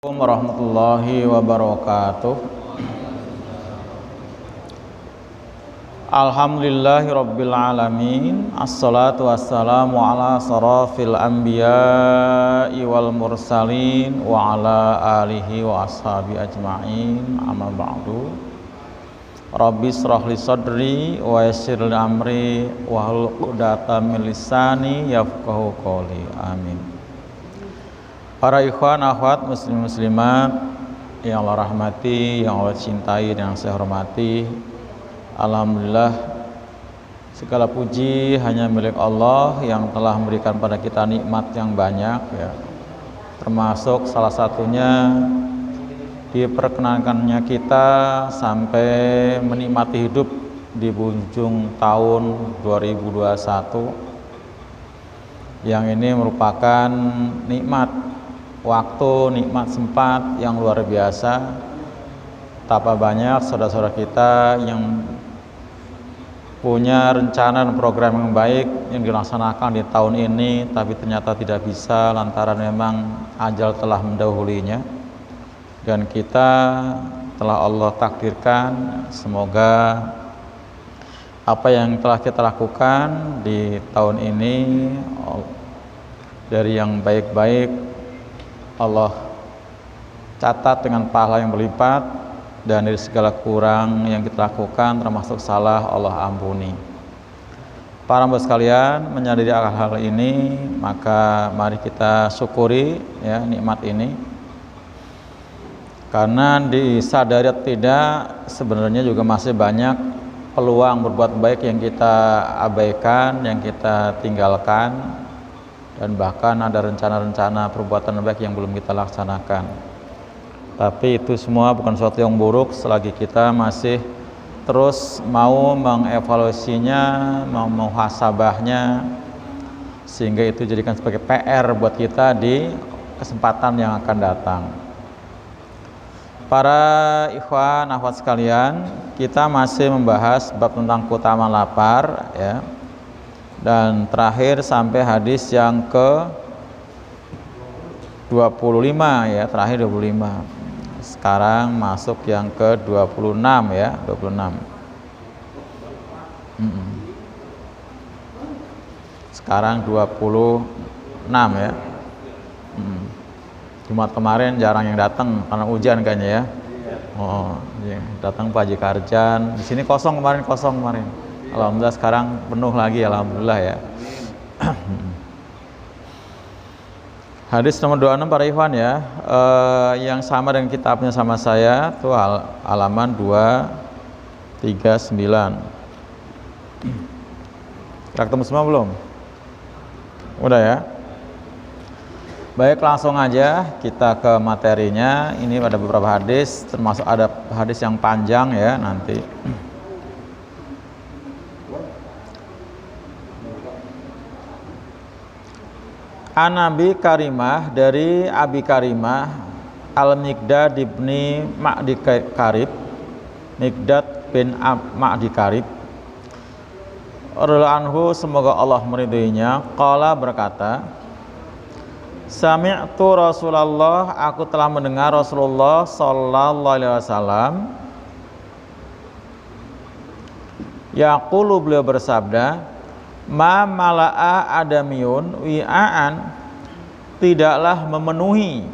Assalamualaikum warahmatullahi wabarakatuh. Alhamdulillahirabbil alamin. Assalatu wassalamu ala sarafil anbiya'i wal mursalin wa ala alihi wa ashabi ajma'in. Amma ba'du. Rabbi shrah li sadri wa yassir li amri wa hlul 'uqdatam min lisani yafqahu qawli. Amin. Para ikhwan akhwat muslim muslimat yang Allah rahmati, yang Allah cintai dan yang saya hormati, alhamdulillah segala puji hanya milik Allah yang telah memberikan pada kita nikmat yang banyak ya. Termasuk salah satunya diperkenankannya kita sampai menikmati hidup di penghujung tahun 2021 yang ini merupakan nikmat waktu, nikmat sempat yang luar biasa. Betapa banyak saudara-saudara kita yang punya rencana dan program yang baik yang dilaksanakan di tahun ini, tapi ternyata tidak bisa lantaran memang ajal telah mendahulinya. Dan kita telah Allah takdirkan, semoga apa yang telah kita lakukan di tahun ini dari yang baik-baik Allah catat dengan pahala yang berlipat, dan dari segala kurang yang kita lakukan termasuk salah Allah ampuni. Para hamba sekalian, menyadari hal ini maka mari kita syukuri ya nikmat ini, karena disadari atau tidak sebenarnya juga masih banyak peluang berbuat baik yang kita abaikan, yang kita tinggalkan, dan bahkan ada rencana-rencana perbuatan baik yang belum kita laksanakan. Tapi itu semua bukan sesuatu yang buruk selagi kita masih terus mau mengevaluasinya, mau muhasabahnya, sehingga itu jadikan sebagai PR buat kita di kesempatan yang akan datang. Para ikhwan akhwat sekalian, kita masih membahas bab tentang keutamaan lapar ya. Dan terakhir sampai hadis yang ke 25 ya, terakhir 25. Sekarang masuk yang ke 26 ya, 26. Sekarang 26 ya. Jumat kemarin jarang yang datang karena hujan kayaknya ya. Oh, iya. Datang Pak Haji Karjan. Di sini kosong kemarin. Alhamdulillah sekarang penuh lagi, alhamdulillah ya. Hadis nomor 26 para ikhwan ya, yang sama dengan kitabnya sama saya tuh halaman 239. Kita ketemu semua belum? Udah ya. Baik, langsung aja kita ke materinya. Ini ada beberapa hadis, termasuk ada hadis yang panjang ya nanti. An Abi Karimah, dari Abi Karimah Al-Miqdad ibni Ma'di Karib, Miqdad bin Ma'di Karib radhiyallahu anhu, semoga Allah meridhoinya, qala berkata, sami'tu Rasulullah, aku telah mendengar Rasulullah sallallahu alaihi wasallam yaqulu, beliau bersabda, ma mala'a adamiyun wi'aan, tidaklah memenuhi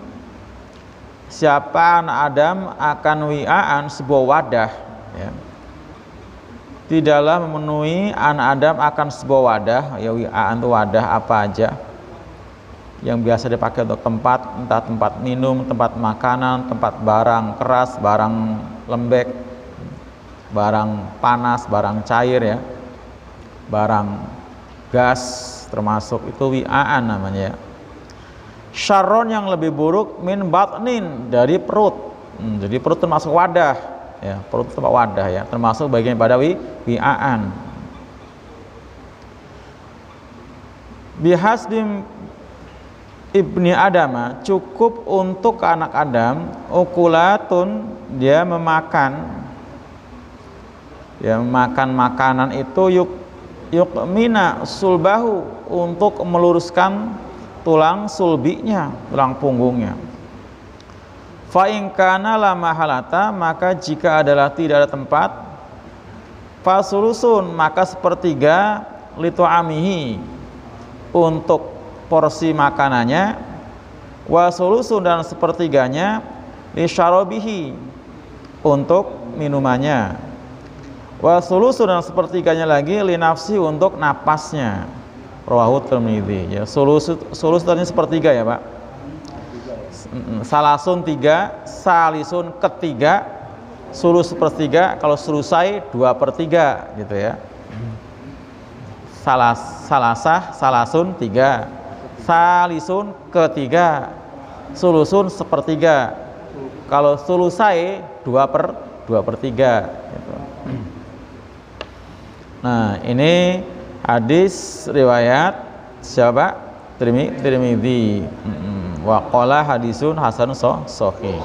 siapa anak Adam akan wi'aan, sebuah wadah ya. Tidaklah memenuhi anak Adam akan sebuah wadah ya, wi'aan itu wadah apa aja yang biasa dipakai untuk tempat, entah tempat minum, tempat makanan, tempat barang keras, barang lembek, barang panas, barang cair ya, barang gas termasuk, itu wi'aan namanya ya. Syarron, yang lebih buruk, min batnin, dari perut. Jadi perut termasuk wadah ya, perut tempat wadah ya, termasuk bagian pada wi'aan. Bihasdim ibni Adam, cukup untuk anak Adam, ukulatun, dia memakan makanan itu, yukmina sulbahu, untuk meluruskan tulang sulbinya, tulang punggungnya. Fa in kana la mahalata, maka jika adalah tidak ada tempat, fasulusun, maka sepertiga litu'amihi, untuk porsi makanannya, wa sulusun, dan sepertiganya lisyarobihi, untuk minumannya, wa sulusun, dan sepertiganya lagi linafsi, untuk napasnya. Rawahu Tirmidzi. Ya, sulus tadi sepertiga ya Pak. Salasun 3, salisun ketiga, sulus sepertiga, kalau sulusai 2/3 gitu ya. Salasah, salasun 3, salisun ketiga, sulusun sepertiga, kalau sulusai 2/3 gitu. Nah, ini hadis riwayat siapa? Tirmidzi. Wa qala hadisun hasanun sahih.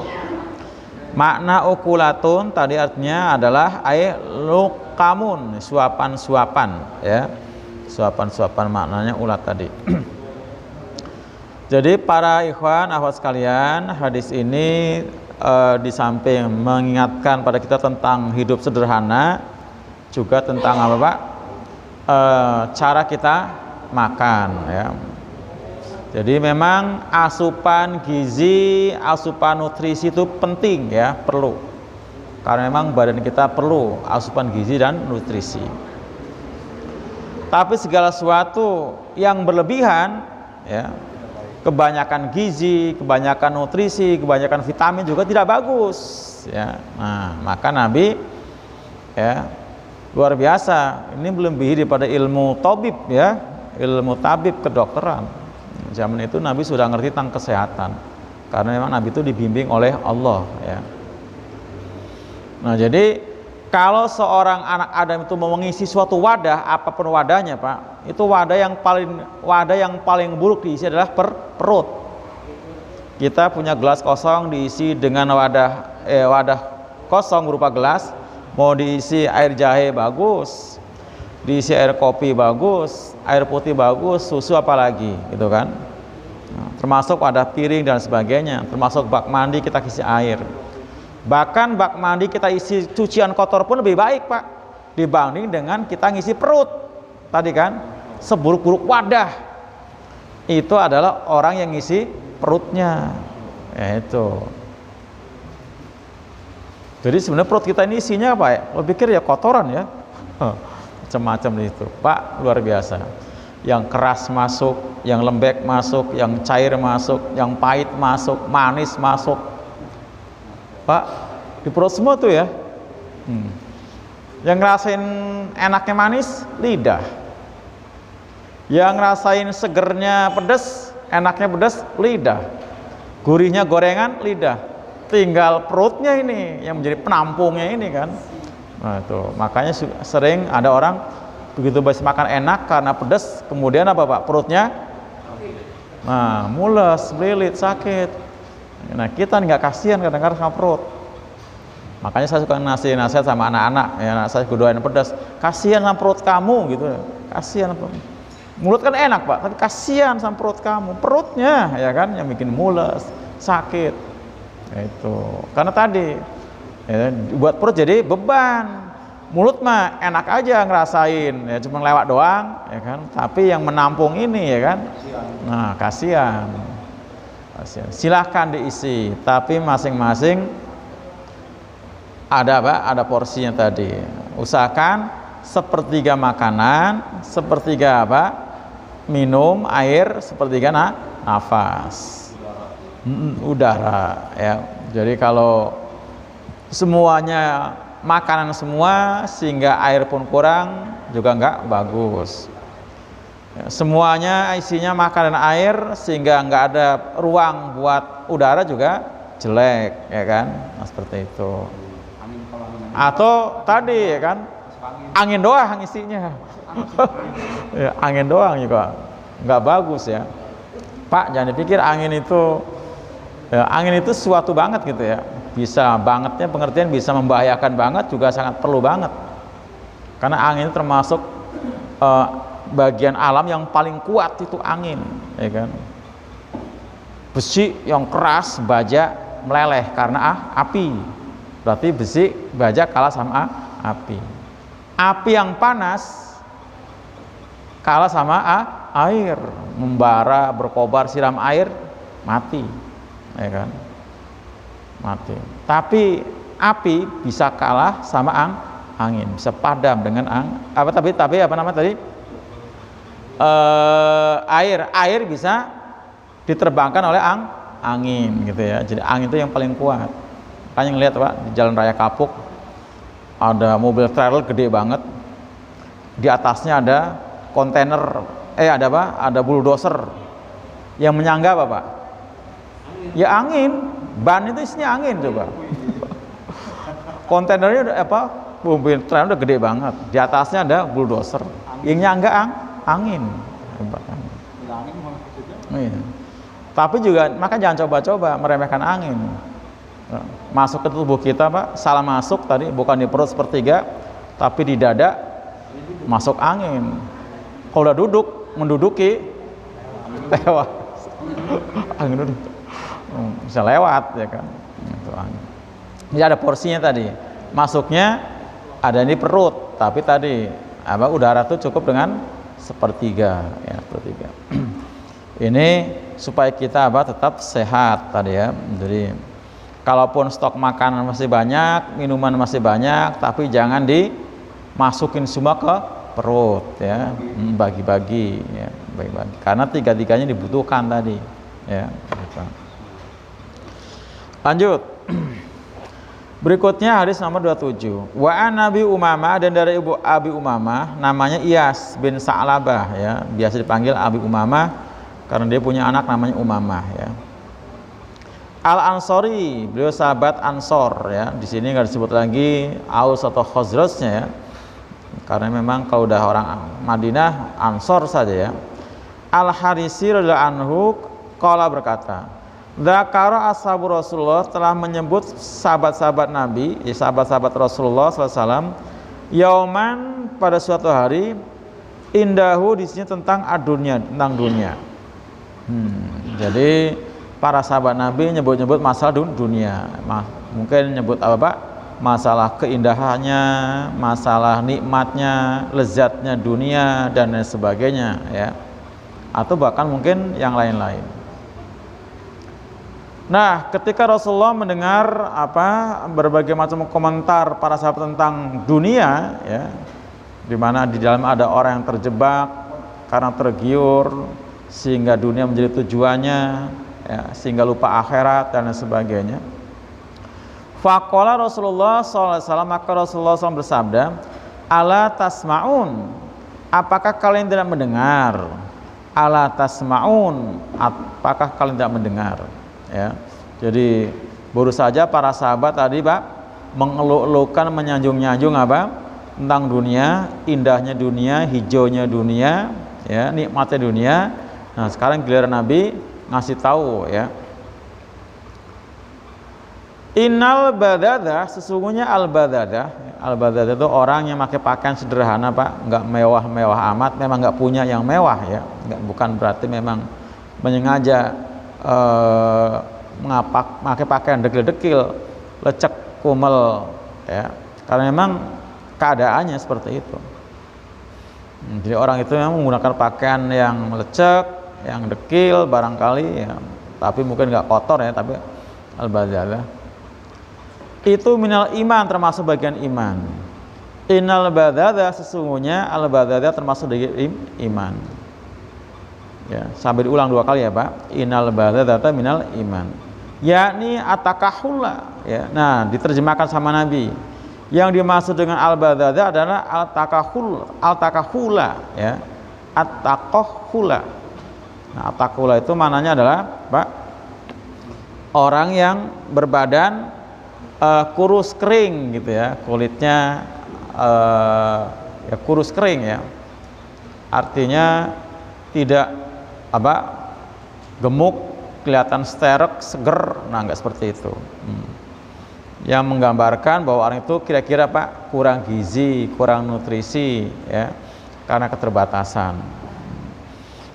Makna ukulatun tadi artinya adalah luqamun, suapan-suapan ya. Suapan-suapan maknanya ulat tadi. Jadi para ikhwan akhwat sekalian, hadis ini di samping mengingatkan pada kita tentang hidup sederhana, juga tentang apa Pak? Cara kita makan ya. Jadi memang asupan gizi, asupan nutrisi itu penting ya, perlu. Karena memang badan kita perlu asupan gizi dan nutrisi. Tapi segala sesuatu yang berlebihan ya, kebanyakan gizi, kebanyakan nutrisi, kebanyakan vitamin juga tidak bagus ya. Nah, maka Nabi ya luar biasa, ini melebihi daripada ilmu tabib ya, ilmu tabib kedokteran. Zaman itu Nabi sudah ngerti tentang kesehatan, karena memang Nabi itu dibimbing oleh Allah ya. Nah, jadi kalau seorang anak Adam itu mau mengisi suatu wadah, apapun wadahnya Pak, itu wadah yang paling buruk diisi adalah perut. Kita punya gelas kosong diisi dengan wadah kosong berupa gelas, mau diisi air jahe bagus, diisi air kopi bagus, air putih bagus, susu apalagi gitu kan. Nah, termasuk wadah piring dan sebagainya, termasuk bak mandi kita isi air. Bahkan bak mandi kita isi cucian kotor pun lebih baik Pak, dibanding dengan kita ngisi perut tadi kan. Seburuk-buruk wadah itu adalah orang yang ngisi perutnya ya itu. Jadi sebenarnya perut kita ini isinya apa ya? Lo pikir ya kotoran ya, macam-macam itu Pak, luar biasa. Yang keras masuk, yang lembek masuk, yang cair masuk, yang pahit masuk, manis masuk Pak, di perut semua tuh ya. Yang ngerasain enaknya manis, lidah. Yang ngerasain segernya pedas, enaknya pedas, lidah. Gurihnya gorengan, lidah. Tinggal perutnya ini yang menjadi penampungnya ini kan. Nah itu makanya sering ada orang begitu habis makan enak karena pedas, kemudian apa Pak? Perutnya mules, belilit, sakit. Nah kita nggak kasihan kadang-kadang sama perut. Makanya saya suka ngasih nasihat sama anak-anak ya, anak saya kedoain pedas, kasihan sama perut kamu gitu, kasihan. Mulut kan enak Pak, tapi kasihan sama perut kamu, perutnya ya kan yang bikin mules, sakit. Ya, itu karena tadi ya, buat perut jadi beban. Mulut mah enak aja ngerasain ya, cuma lewat doang ya kan, tapi yang menampung ini ya kan, nah kasihan. Silahkan diisi, tapi masing-masing ada apa? Ada porsinya tadi. Usahakan sepertiga makanan, sepertiga apa? Minum, air, sepertiga nafas, udara ya. Jadi kalau semuanya makanan semua sehingga air pun kurang juga enggak bagus. Semuanya isinya makanan air sehingga nggak ada ruang buat udara juga jelek ya kan. Nah, seperti itu. Atau tadi ya kan angin doang isinya. Ya, angin doang juga nggak bagus ya Pak. Jangan dipikir angin itu sesuatu banget gitu ya. Bisa bangetnya pengertian bisa membahayakan banget, juga sangat perlu banget. Karena angin itu termasuk bagian alam yang paling kuat itu angin, ya kan. Besi yang keras, baja meleleh karena api. Berarti besi baja kalah sama api. Api yang panas kalah sama air, membara, berkobar, siram air, mati, ya kan? Mati. Tapi api bisa kalah sama angin, bisa padam dengan tapi apa namanya tadi? Air bisa diterbangkan oleh angin gitu ya. Jadi angin itu yang paling kuat. Kalian ngelihat Pak di Jalan Raya Kapuk ada mobil trailer gede banget. Di atasnya ada kontainer, ada apa? Ada bulldozer. Yang menyangga apa Pak? Ya angin. Ban itu isinya angin coba. Kontainernya udah apa? Mobil trailer udah gede banget. Di atasnya ada bulldozer. Yang nyangga angin. Iya. Tapi juga maka jangan coba-coba meremehkan angin. Masuk ke tubuh kita Pak, salah masuk tadi bukan di perut sepertiga, tapi di dada masuk angin. Kalau udah menduduki lewat. Angin duduk. Bisa lewat ya kan. Itu angin. Jadi ada porsinya tadi. Masuknya ada di perut, tapi tadi udara itu cukup dengan sepertiga ya, sepertiga. Ini supaya kita tetap sehat tadi ya. Jadi kalaupun stok makanan masih banyak, minuman masih banyak, tapi jangan dimasukin semua ke perut ya, bagi-bagi ya, bagi-bagi. Karena tiga-tiganya dibutuhkan tadi ya. Lanjut. Berikutnya hadis nomor 27. Wa an Nabi Umamah, dan dari Ibu Abi Umamah namanya Iyas bin Sa'labah ya, biasa dipanggil Abi Umamah karena dia punya anak namanya Umamah ya. Al-Ansori, beliau sahabat Ansor ya. Di sini nggak disebut lagi Aus atau Khazrajnya ya. Karena memang kalau udah orang Madinah Ansor saja ya. Al-Harisi radhiyallahu anhu qala berkata, Dzakara ashabu Rasulullah, telah menyebut sahabat-sahabat Nabi, ya sahabat-sahabat Rasulullah SAW, yauman, pada suatu hari, indahu, di sini tentang adunya, tentang dunia. Jadi para sahabat Nabi nyebut-nyebut masalah dunia. Mungkin nyebut apa Pak? Masalah keindahannya, masalah nikmatnya, lezatnya dunia dan lain sebagainya ya. Atau bahkan mungkin yang lain-lain. Nah, ketika Rasulullah mendengar berbagai macam komentar para sahabat tentang dunia ya, di mana di dalam ada orang yang terjebak karena tergiur sehingga dunia menjadi tujuannya ya, sehingga lupa akhirat dan lain sebagainya. Faqala Rasulullah SAW, maka Rasulullah SAW bersabda, ala tasma'un, apakah kalian tidak mendengar? Ala tasma'un, apakah kalian tidak mendengar? Ya, jadi baru saja para sahabat tadi Pak mengeluh-elukan, menyanjung-nyanjung tentang dunia, indahnya dunia, hijaunya dunia, ya, nikmatnya dunia. Nah, sekarang giliran Nabi ngasih tahu ya. Innal badadah, sesungguhnya al-badadah itu orang yang pakai pakaian sederhana Pak, nggak mewah-mewah amat, memang nggak punya yang mewah ya, bukan berarti memang menyengaja pakai pakaian dekil-dekil, lecek, kumel ya, karena memang keadaannya seperti itu. Jadi orang itu memang menggunakan pakaian yang lecek, yang dekil barangkali ya, tapi mungkin nggak kotor ya, tapi al-badalah itu minal iman, termasuk bagian iman. Innal badalah, sesungguhnya al-badalah termasuk dari iman. Ya, sampai diulang 2 kali ya Pak. Innal badadata minal iman, yakni atakahula ya. Nah, diterjemahkan sama Nabi. Yang dimaksud dengan al-badada adalah al-takahula ya. At-takahula. Nah, at-takahula itu maknanya adalah Pak, orang yang berbadan kurus kering gitu ya, kulitnya ya kurus kering ya. Artinya tidak gemuk, kelihatan sterek, seger, nah nggak seperti itu. Yang menggambarkan bahwa orang itu kira-kira Pak kurang gizi, kurang nutrisi ya, karena keterbatasan.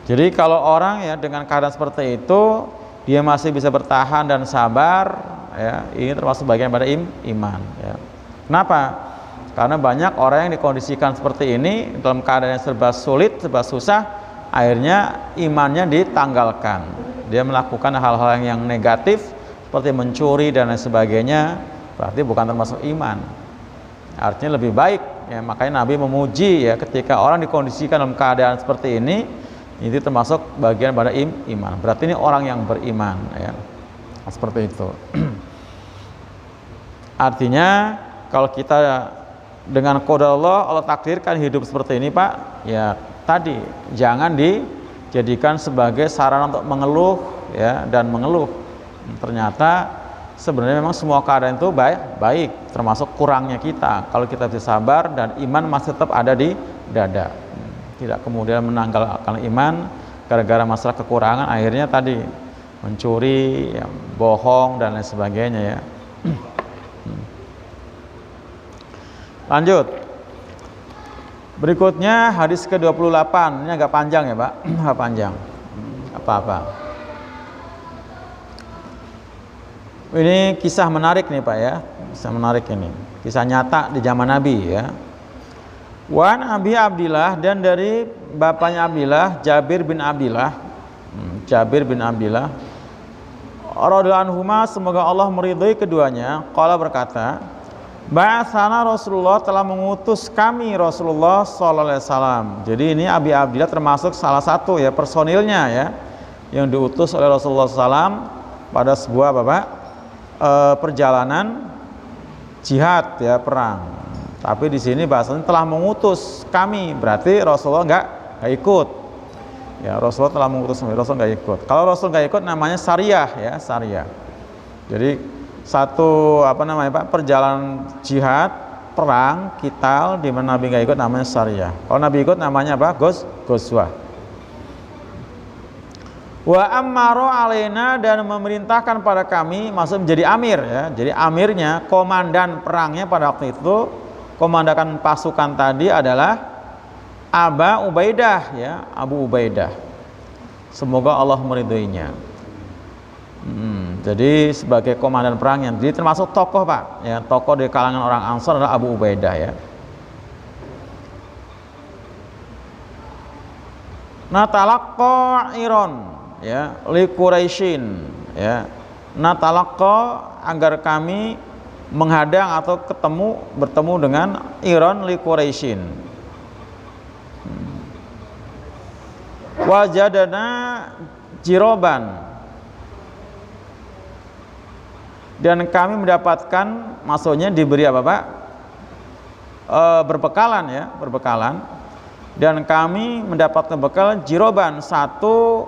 Jadi kalau orang ya dengan keadaan seperti itu dia masih bisa bertahan dan sabar ya, ini termasuk bagian pada iman ya. Kenapa? Karena banyak orang yang dikondisikan seperti ini dalam keadaan yang serba sulit, serba susah, akhirnya imannya ditanggalkan. Dia melakukan hal-hal yang negatif seperti mencuri dan lain sebagainya, berarti bukan termasuk iman. Artinya lebih baik ya, makanya Nabi memuji ya ketika orang dikondisikan dalam keadaan seperti ini, itu termasuk bagian pada iman. Berarti ini orang yang beriman ya. Seperti itu. Artinya kalau kita dengan qada Allah takdirkan hidup seperti ini Pak, ya tadi jangan dijadikan sebagai sarana untuk mengeluh ya, dan mengeluh. Ternyata sebenarnya memang semua keadaan itu baik, termasuk kurangnya kita. Kalau kita bisa sabar dan iman masih tetap ada di dada, tidak kemudian menanggalkan iman gara-gara masalah kekurangan, akhirnya tadi mencuri, ya, bohong dan lain sebagainya ya. Lanjut. Berikutnya hadis ke-28. Ini agak panjang ya, Pak. Agak panjang. Apa-apa. Ini kisah menarik nih, Pak ya. Kisah menarik ini. Kisah nyata di zaman Nabi ya. Wan Abi Abdillah, dan dari bapaknya Abdillah, Jabir bin Abdillah. Jabir bin Abdillah radhiyallahu anhuma, semoga Allah meridhai keduanya, qala berkata, ba'atsana Rasulullah, telah mengutus kami Rasulullah sallallahu alaihi wasallam. Jadi ini Abi Abdillah termasuk salah satu ya personilnya ya yang diutus oleh Rasulullah SAW pada sebuah perjalanan jihad ya, perang. Tapi di sini bahasanya telah mengutus kami, berarti Rasulullah enggak ikut. Ya, Rasulullah telah mengutus kami, Rasul enggak ikut. Kalau Rasul enggak ikut namanya sariyah ya, sariyah. Jadi satu Pak, perjalanan jihad, perang, kital di mana Nabi enggak ikut namanya sariyah. Kalau Nabi ikut namanya apa? Ghazwah. Wa ammaro alaina, dan memerintahkan pada kami, maksud menjadi amir ya. Jadi amirnya, komandan perangnya pada waktu itu, komandan pasukan tadi adalah Aba Ubaidah ya, Abu Ubaidah. Semoga Allah meridhoinya. Jadi sebagai komandan perangnya, jadi termasuk tokoh Pak ya, tokoh di kalangan orang Ansor adalah Abu Ubaidah ya. Natalaqqa iron ya li Quraisyin ya. Natalaqqa, agar kami menghadang atau bertemu dengan iron li Quraisyin. Wajadana jiroban, dan kami mendapatkan, maksudnya diberi apa Pak? Berbekalan ya, berbekalan. Dan kami mendapatkan bekal jiroban, satu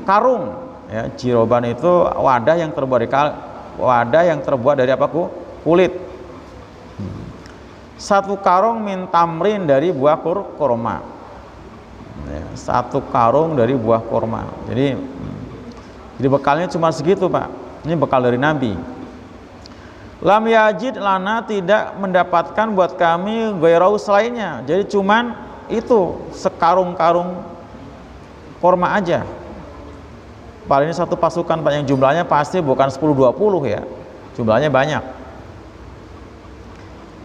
karung ya. Jiroban itu wadah yang terbuat dari apa? Kulit. Satu karung min tamrin, dari buah kurma. Ya, satu karung dari buah kurma. Jadi bekalnya cuma segitu Pak. Ini bekal dari Nabi. Lam yajid lana, tidak mendapatkan buat kami gairau selainnya. Jadi cuman itu sekarung-karung kurma aja. Paling ini satu pasukan Pak, yang jumlahnya pasti bukan 10-20 ya. Jumlahnya banyak.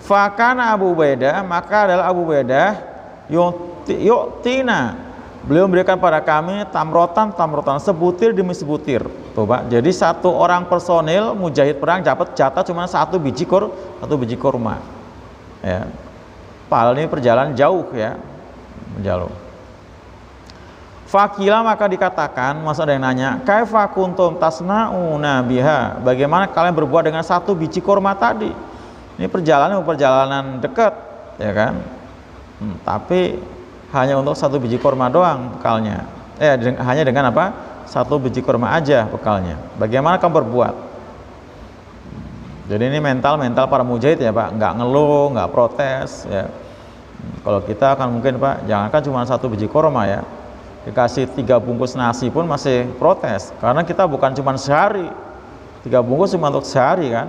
Fakana Abu Ubaidah, maka adalah Abu Ubaidah yu'tina, beliau memberikan pada kami tamrotan sebutir demi sebutir. Tuh Pak, jadi satu orang personil mujahid perang dapat jatah cuma satu biji kurma ya. Padahal ini perjalanan jauh ya, menjauh. Fakila, maka dikatakan, masa ada yang nanya, kaifa kuntum tasna'una biha, bagaimana kalian berbuat dengan satu biji kurma tadi? Ini perjalanan dekat ya kan, tapi hanya untuk satu biji kurma doang bekalnya. Hanya dengan apa? Satu biji kurma aja bekalnya. Bagaimana kamu berbuat? Jadi ini mental para mujahid ya Pak, nggak ngeluh, nggak protes ya. Kalau kita akan mungkin Pak, jangankan cuma satu biji kurma ya, dikasih 3 bungkus nasi pun masih protes, karena kita bukan cuma sehari, 3 bungkus cuma untuk sehari kan.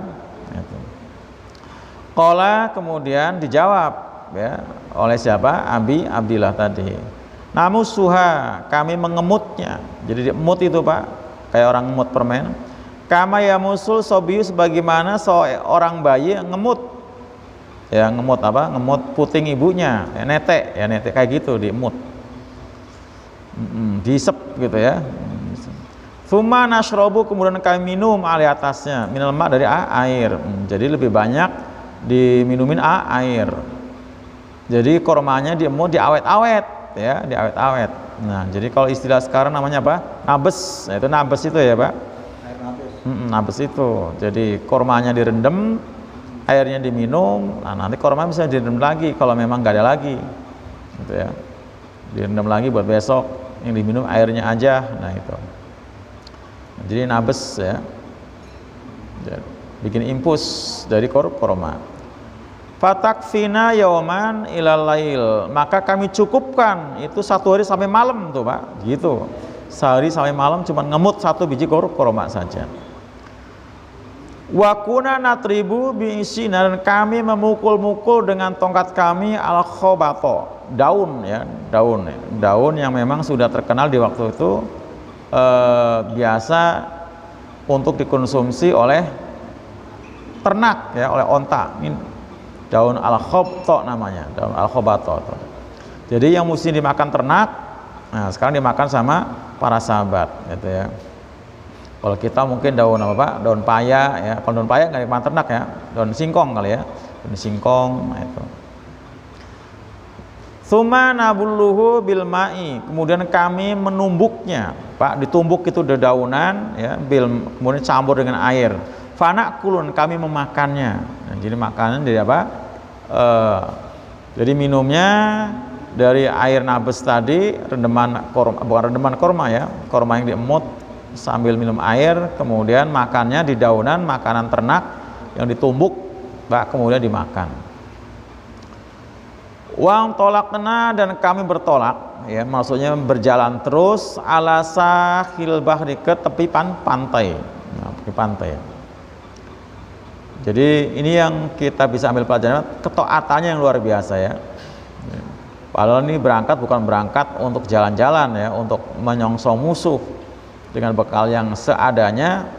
Qala, kemudian dijawab ya oleh siapa? Abi Abdillah tadi. Namusuha, kami mengemutnya. Jadi emut itu Pak, kayak orang emut permen. Kama ya musul sobiyu, sebagaimana seorang bayi ngemut. Ya, ngemut apa? Ngemut puting ibunya, ya, netek kayak gitu, diemut. Diisep gitu ya. Tsumma nashrobu, kemudian kami minum ali atasnya, minal ma, dari air. Jadi lebih banyak diminumin air. Jadi kormanya diemut, diawet-awet ya, diawet-awet. Nah, jadi kalau istilah sekarang namanya apa? Nabes. Nah, itu nabes itu ya, Pak. Nabes itu. Jadi kormanya direndam, airnya diminum. Nah, nanti korma bisa direndam lagi kalau memang nggak ada lagi. Gitu ya. Direndam lagi buat besok, yang diminum airnya aja. Nah, itu. Jadi nabes ya. Jadi, bikin impus dari korma. Fatakfina yauman ilal lail, maka kami cukupkan itu 1 hari sampai malam tuh, Pak. Gitu. Sehari sampai malam cuma ngemut 1 biji korma saja. Wa kuna natribu bi'isina, dan kami memukul-mukul dengan tongkat kami al khobato, daun ya, daun yang memang sudah terkenal di waktu itu biasa untuk dikonsumsi oleh ternak ya, oleh onta. Ini daun al-khobto namanya, daun al-khobato. Jadi yang mesti dimakan ternak, nah sekarang dimakan sama para sahabat gitu ya. Kalau kita mungkin daun apa, Pak? Daun paya ya. Kalau daun paya nggak dimakan ternak ya, daun singkong kali ya, daun singkong. Nah, itu. Tsumma nabulluhu bil ma'i, kemudian kami menumbuknya, Pak, ditumbuk itu dedaunan ya, kemudian campur dengan air. Fana kulun, kami memakannya. Nah, jadi makanan dari apa? Jadi minumnya dari air nabes tadi, rendaman korma, bukan rendaman korma ya, korma yang diemut sambil minum air, kemudian makannya di daunan makanan ternak yang ditumbuk, Pak, kemudian dimakan. Wang tolakna, dan kami bertolak ya, maksudnya berjalan terus ala sahil bahri, ke tepi pantai. Nah, tepi pantai. Jadi ini yang kita bisa ambil pelajaran, ketaatannya yang luar biasa ya. Padahal ini bukan berangkat untuk jalan-jalan ya, untuk menyongsong musuh dengan bekal yang seadanya,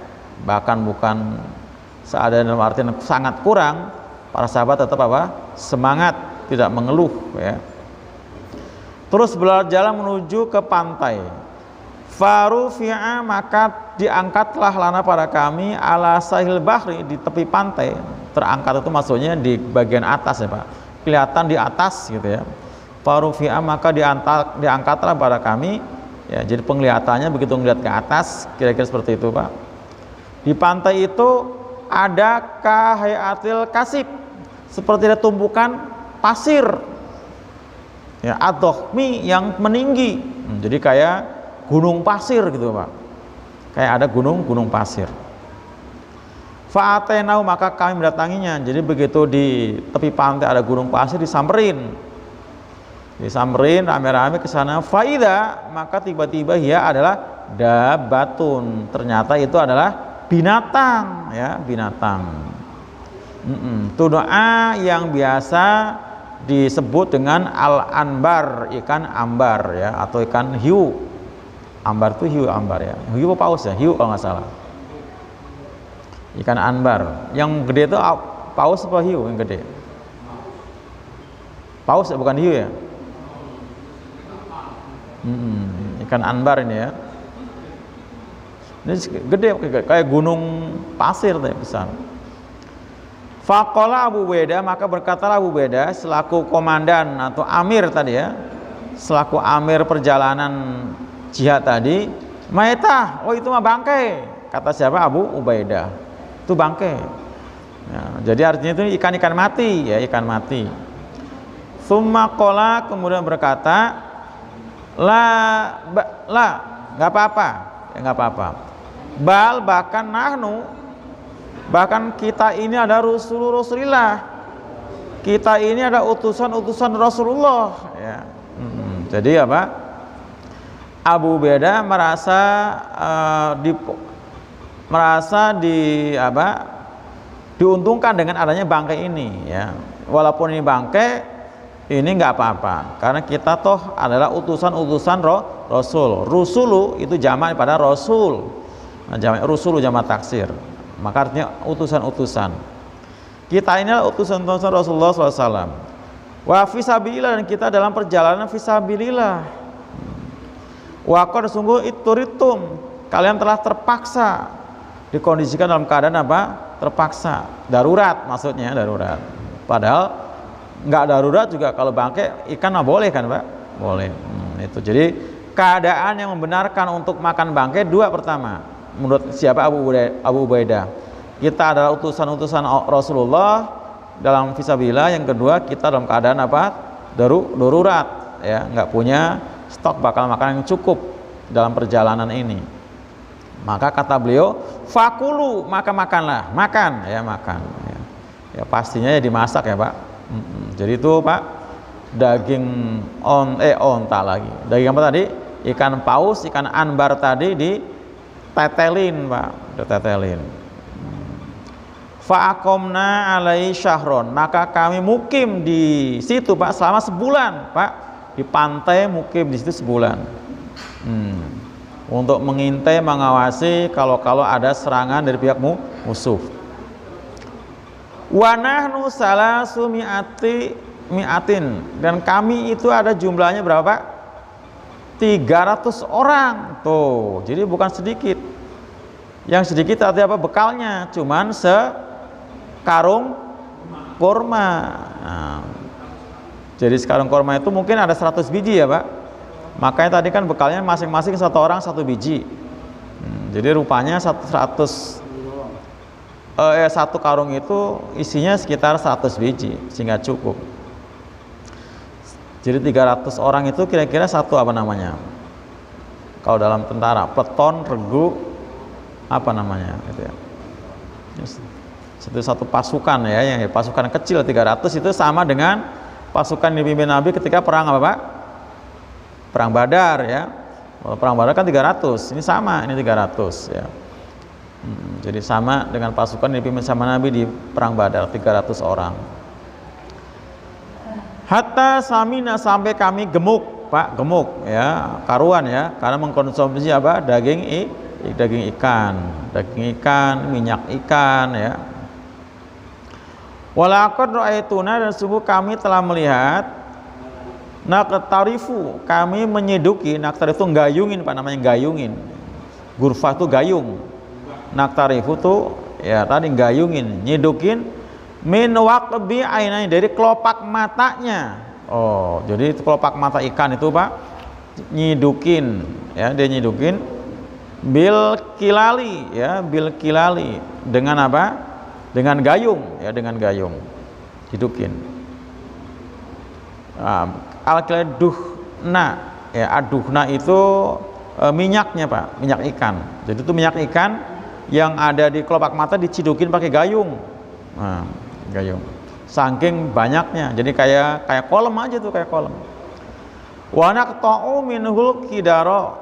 bahkan bukan seadanya dalam artian sangat kurang. Para sahabat tetap apa? Semangat, tidak mengeluh ya. Terus berjalan menuju ke pantai. Farufi'a, maka diangkatlah lana pada kami ala sahil bahri, di tepi pantai. Terangkat itu maksudnya di bagian atas ya, Pak. Kelihatan di atas gitu ya. Farufi'a, maka diangkatlah pada kami ya, jadi penglihatannya begitu melihat ke atas, kira-kira seperti itu, Pak. Di pantai itu ada kahayatil kasib, seperti ada tumpukan pasir ya, adohmi, yang meninggi. Jadi kayak gunung pasir gitu, Pak. Kayak ada gunung pasir. Fa'atainahu, maka kami mendatanginya. Jadi begitu di tepi pantai ada gunung pasir, disamperin rame-rame ke sana. Faida, maka tiba-tiba ia adalah dabatun. Ternyata itu adalah binatang ya, binatang. Itu doa yang biasa disebut dengan al-anbar, ikan ambar ya, atau ikan hiu. Ambar itu hiu ambar ya. Hiu apa paus ya? Hiu kalau nggak salah. Ikan ambar. Yang gede itu paus apa hiu yang gede? Paus ya, bukan hiu ya? Ikan ambar ini ya. Ini gede kayak gunung pasir ya, besar. Faqala Abu Ubaidah, maka berkatalah Abu Ubaidah selaku komandan atau amir tadi ya, selaku amir perjalanan jihad tadi, maitah, oh itu mah bangkai, kata siapa? Abu Ubaidah, itu bangkai ya, jadi artinya itu ikan mati ya, ikan mati. Summa qala, kemudian berkata, nggak apa-apa ya, nggak apa-apa, bal, bahkan nahnu, bahkan kita ini ada Rasulullah, kita ini ada utusan Rasulullah ya. Jadi apa? Abu Ubaidah diuntungkan dengan adanya bangkai ini ya. Walaupun ini bangkai, ini nggak apa-apa, karena kita toh adalah utusan Rasul. Rusulu itu jamak pada Rasul. jamak rusulu jamak taksir. Maka artinya utusan-utusan. Kita ini adalah utusan-utusan Rasulullah SAW. Wa fisabilillah, dan kita dalam perjalanan fisabilillah. Wa qad sungguh ituritum, kalian telah terpaksa, dikondisikan dalam keadaan apa? Terpaksa, darurat maksudnya, darurat. Padahal nggak darurat juga kalau bangkai ikan nggak boleh kan Pak? Boleh. Itu jadi keadaan yang membenarkan untuk makan bangkai dua. Pertama, menurut siapa? Abu Ubaidah, kita adalah utusan-utusan Rasulullah dalam fisabilillah. Yang kedua, kita dalam keadaan apa? Darurat, ya, nggak punya stok bakal makanan yang cukup dalam perjalanan ini. Maka kata beliau, fakulu, maka makanlah, makan, ya makan. Ya pastinya ya dimasak ya Pak. Jadi itu Pak, daging onta lagi. Daging apa tadi? Ikan paus, ikan anbar tadi ditetelin Pak, ditetelin. Fa'akomna alai syahron, maka kami mukim di situ Pak selama sebulan Pak, di pantai mukim di situ sebulan. Untuk mengintai, mengawasi kalau ada serangan dari pihak musuh. Wa nahnu salasu mi'atin, dan kami itu ada jumlahnya berapa Pak? 300 orang. Tuh, jadi bukan sedikit. Yang sedikit artinya apa? Bekalnya cuman sekarung kurma. Nah, jadi sekarung kurma itu mungkin ada 100 biji ya Pak. Makanya tadi kan bekalnya masing-masing satu orang 1 biji. Jadi rupanya satu karung itu isinya sekitar 100 biji sehingga cukup. Jadi 300 orang itu kira-kira satu apa namanya? Kalau dalam tentara, peleton, regu, apa namanya? Gitu ya. Satu pasukan ya, yang pasukan kecil 300 itu sama dengan pasukan yang dipimpin Nabi ketika perang apa Pak? Perang Badar ya. Kalau perang Badar kan 300, ini sama, ini 300 ya. Jadi sama dengan pasukan yang dipimpin sama Nabi di perang Badar, 300 orang. Hatta samina, sampai kami gemuk Pak, gemuk ya, karuan ya, karena mengkonsumsi apa? Daging ikan, minyak ikan ya. Walaqad ra'aituna, dan sungguh kami telah melihat, naqtarifu, kami menyeduki, naqtarifu gayungin Pak, namanya gayungin. Gurfah itu gayung. Naqtarifu tuh ya tadi gayungin, nyedukin min waqbi ainain, dari kelopak matanya. Oh, jadi kelopak mata ikan itu Pak nyidukin ya, dia nyidukin bil kilali ya, bil kilali, dengan apa? Dengan gayung ya, dengan gayung hidukin. Al-kiladuhna ya, aduhna itu minyaknya Pak, minyak ikan. Jadi itu minyak ikan yang ada di kelopak mata dicidukin pakai gayung. Nah, gayung. Saking banyaknya, jadi kayak kolam aja tuh, kayak kolam. Wa naqta'u minhul kidara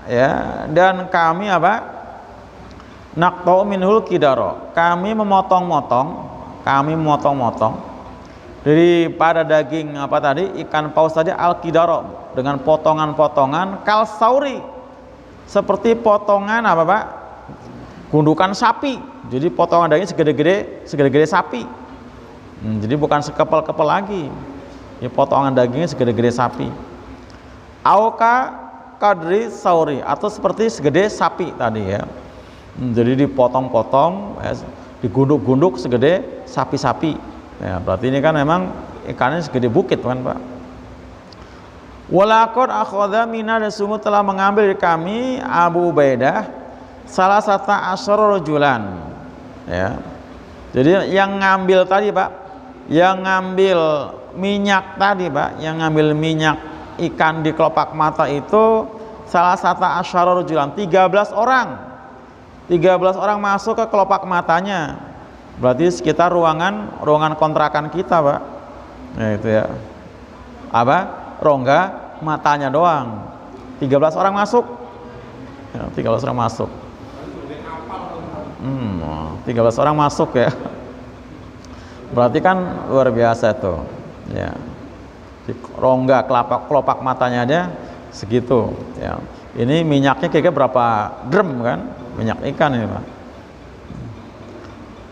ya, dan kami apa? Naqta'u minhul kidara. Kami memotong-motong daripada daging apa tadi? Ikan paus tadi, al-kidara, dengan potongan-potongan kal sauri, seperti potongan apa Pak? Gundukan sapi. Jadi potongan daging segede-gede sapi. Jadi bukan sekepel-kepel lagi. Ini potongan dagingnya segede-gede sapi. Auka kadri sauri, atau seperti segede sapi tadi ya. Jadi dipotong-potong, digunduk-gunduk segede sapi-sapi. Ya, berarti ini kan memang ikannya segede bukit kan Pak. Walaqad akhadha minna, dan sungguh telah mengambil dari kami Abu Ubaidah salah satu rajulan ya. Jadi yang ngambil tadi Pak, yang ngambil minyak tadi Pak, yang ngambil minyak ikan di kelopak mata itu salah satu rajulan, 13 orang. 13 orang masuk ke kelopak matanya. Berarti sekitar ruangan kontrakan kita Pak. Nah, itu ya. Apa? Rongga matanya doang. 13 orang masuk. Ya, 13 orang masuk. 13 orang masuk ya. Berarti kan luar biasa tuh. Ya. Di rongga kelopak matanya aja segitu ya. Ini minyaknya kira-kira berapa drum kan? Minyak ikan ini Pak.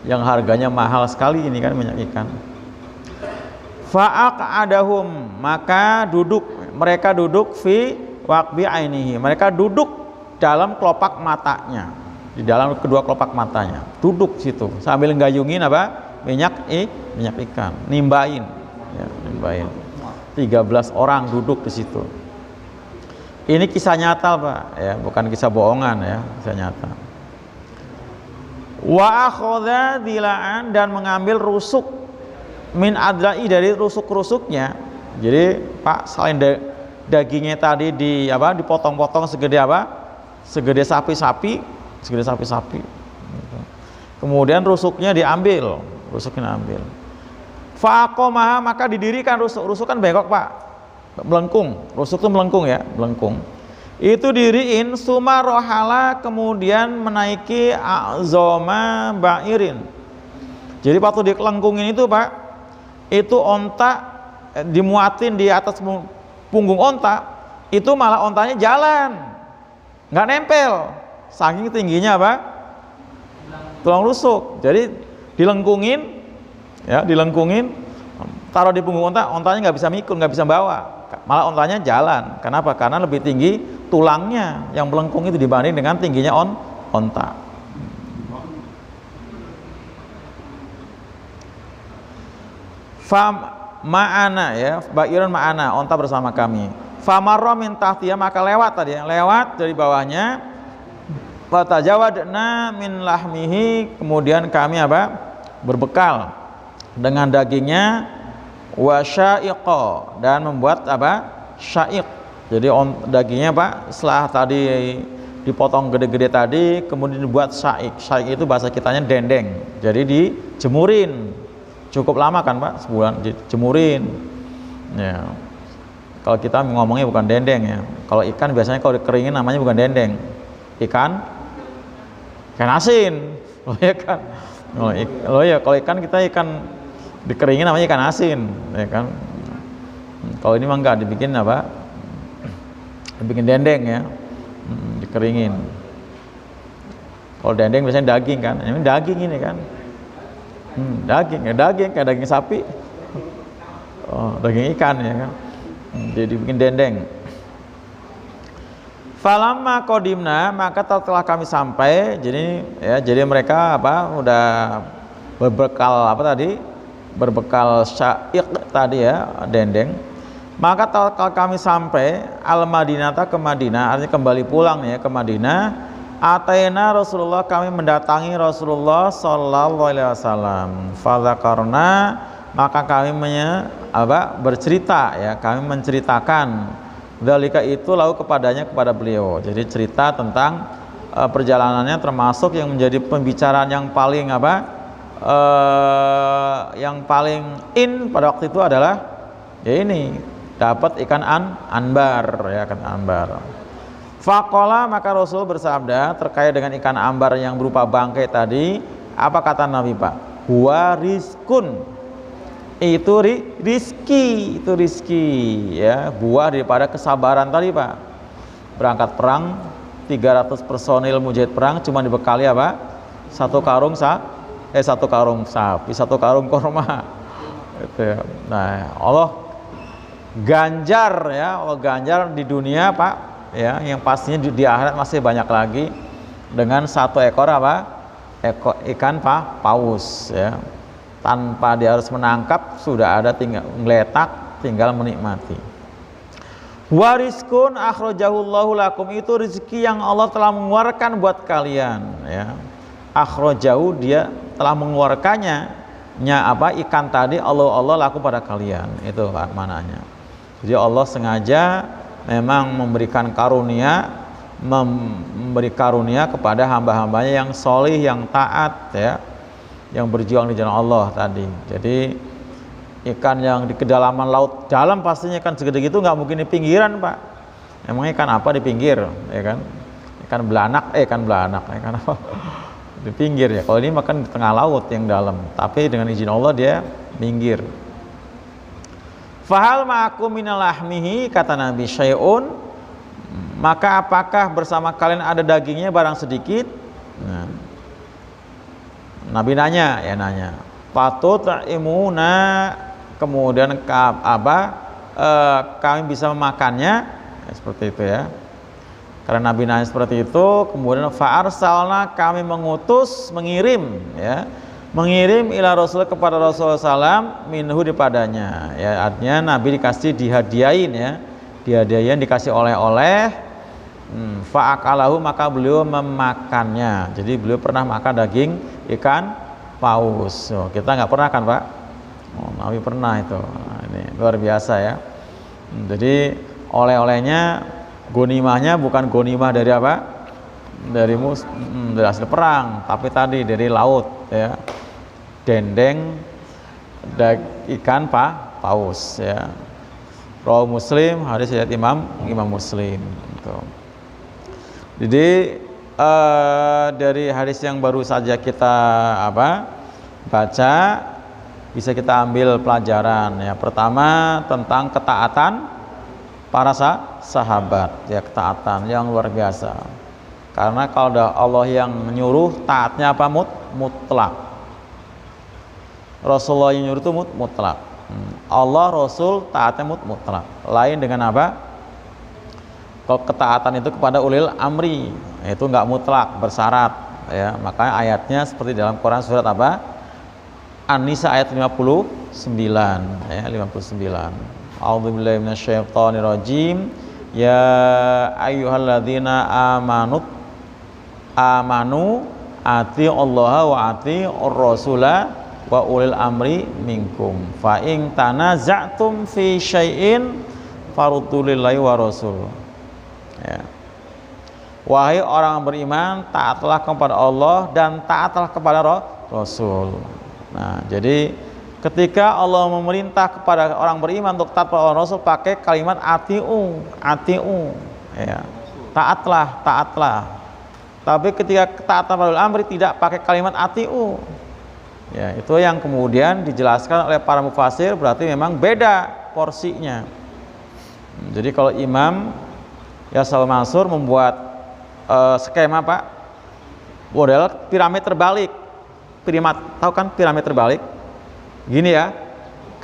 Yang harganya mahal sekali ini kan minyak ikan. Fa'aq'adahum, maka mereka duduk fi waqbi ainihi. Mereka duduk dalam kelopak matanya. Di dalam kedua kelopak matanya. Duduk situ sambil gayungin apa? Minyak ikan, nimbain. Ya, nimbain. 13 orang duduk di situ. Ini kisah nyata Pak, ya, bukan kisah bohongan ya, kisah nyata. Wa akhadha dila'an, dan mengambil rusuk min adla'i, dari rusuk-rusuknya. Jadi Pak, selain dagingnya tadi dipotong-potong segede apa? Segede sapi-sapi. Kemudian rusuknya diambil, Faqomaha, maka didirikan rusuk kan bengkok Pak, melengkung, rusuk itu melengkung ya, melengkung. Itu diriin suma rohala, kemudian menaiki azoma ba'irin. Jadi waktu dikelengkungin itu Pak, itu onta dimuatin di atas punggung onta, itu malah ontanya jalan, nggak nempel, saking tingginya apa? Tulang rusuk. Jadi dilengkungin, taruh di punggung onta, ontanya nggak bisa mikul, nggak bisa bawa, malah ontanya jalan. Kenapa? Karena lebih tinggi tulangnya yang melengkung itu dibanding dengan tingginya onta. Ma'ana ya, ba'iran ma'ana, onta bersama kami. Famarra min tahtiya, maka lewat dari bawahnya. Fatajawadna min lahmihi, kemudian kami berbekal dengan dagingnya, wa syaiqa, dan membuat syaiq. Jadi dagingnya setelah tadi dipotong gede-gede tadi, kemudian dibuat syaiq. Syaiq itu bahasa kitanya dendeng. Jadi dijemurin. Cukup lama kan Pak, sebulan dijemurin. Ya. Kalau kita ngomongnya bukan dendeng ya. Kalau ikan biasanya kalau dikeringin namanya bukan dendeng. Ikan asin. Oh ya kan. Kalau ikan kita ikan dikeringin namanya ikan asin, ya kan. Kalau ini mah enggak, dibikin dibikin dendeng ya, dikeringin. Kalau dendeng biasanya daging kan, ini daging ini kan. Daging kayak daging sapi. Oh, daging ikan ya kan. Jadi bikin dendeng. Falamma qadimna, maka setelah kami sampai, jadi mereka udah berbekal berbekal syaiq tadi ya, dendeng. Maka setelah kami sampai al-Madinata, ke Madinah, artinya kembali pulang ya ke Madinah. Ataina Rasulullah, kami mendatangi Rasulullah sallallahu alaihi wasallam. Fadzakarna, maka kami bercerita ya, kami menceritakan dzalika itu lalu kepada beliau. Jadi cerita tentang perjalanannya, termasuk yang menjadi pembicaraan yang paling yang paling in pada waktu itu adalah ya ini, dapat ikan anbar ya, ikan anbar. Faqala, maka Rasul bersabda terkait dengan ikan ambar yang berupa bangkai tadi. Apa kata Nabi Pak? Huwa rizkun, itu rizki ya, buah daripada kesabaran tadi Pak. Berangkat perang 300 personil mujahid perang cuma dibekali satu karung sapi, satu karung korma gitu ya. Nah, Allah ganjar di dunia Pak ya, yang pastinya di akhirat masih banyak lagi dengan satu ekor ikan paus ya. Tanpa dia harus menangkap, sudah ada, tinggal ngeletak, tinggal menikmati. Wariskun akhrajahullahu lakum, itu rezeki yang Allah telah mengeluarkan buat kalian ya. Akhrajahu, dia telah mengeluarkannya ikan tadi, Allah laku pada kalian, itu maknanya. Jadi Allah sengaja memang memberikan karunia kepada hamba-hambanya yang solih, yang taat ya, yang berjuang di jalan Allah tadi. Jadi ikan yang di kedalaman laut dalam pastinya kan segede gitu, nggak mungkin di pinggiran Pak. Emangnya ikan apa di pinggir ya kan? Ikan belanak ikan apa di pinggir ya. Kalau ini makan di tengah laut yang dalam, tapi dengan izin Allah dia minggir. Fahal ma'akum minal lahmihi, kata Nabi, syai'un, maka apakah bersama kalian ada dagingnya barang sedikit? Nah, Nabi nanya, fatut'imuna, kemudian kami bisa memakannya, ya, seperti itu ya. Karena Nabi nanya seperti itu, kemudian fa'arsalna, kami mengirim ila Rasul, kepada Rasulullah SAW, minhu, dipadanya, ya, artinya Nabi dikasih dihadiahin, dikasih oleh-oleh, fa'akalahu, maka beliau memakannya. Jadi beliau pernah makan daging ikan paus. Kita nggak pernah kan, Pak? Nabi pernah itu. Nah, ini luar biasa ya. Jadi oleh-olehnya, gonimahnya bukan gonimah dari apa? Dari hasil perang, tapi tadi dari laut ya. Dendeng ikan paus ya. Rawahu Muslim, hadis riwayat Imam Muslim. Gitu. Jadi dari hadis yang baru saja kita baca, bisa kita ambil pelajaran ya. Pertama, tentang ketaatan para sahabat ya, ketaatan yang luar biasa. Karena kalau Allah yang menyuruh, taatnya apa? Mutlak. Rasulullah yang nyuruh itu mutlak. Allah, Rasul, taatnya mutlak. Lain dengan apa? Kalau ketaatan itu kepada ulil amri, itu enggak mutlak, bersyarat ya. Makanya ayatnya seperti dalam Quran surat apa? An-Nisa ayat 59 ya, 59. A'udzubillahi minasyaitonirrajim. Ya ayyuhalladzina amanu atiullaha wa atiur rasula wa ulil amri minkum. Fa in tanaza'tum fi syai'in faruddu lillahi wa rasul. Ya. Wahai orang beriman, taatlah kepada Allah dan taatlah kepada Rasul. Nah, jadi ketika Allah memerintah kepada orang beriman untuk taat kepada Rasul, pakai kalimat atiu, ya. Taatlah. Tapi ketika ketaatan pada amri tidak pakai kalimat atiu. Ya, itu yang kemudian dijelaskan oleh para mufasir, berarti memang beda porsinya. Jadi kalau Imam Yasal Mansur membuat skema, Pak, model piramid terbalik. Tahu kan piramid terbalik? Gini ya,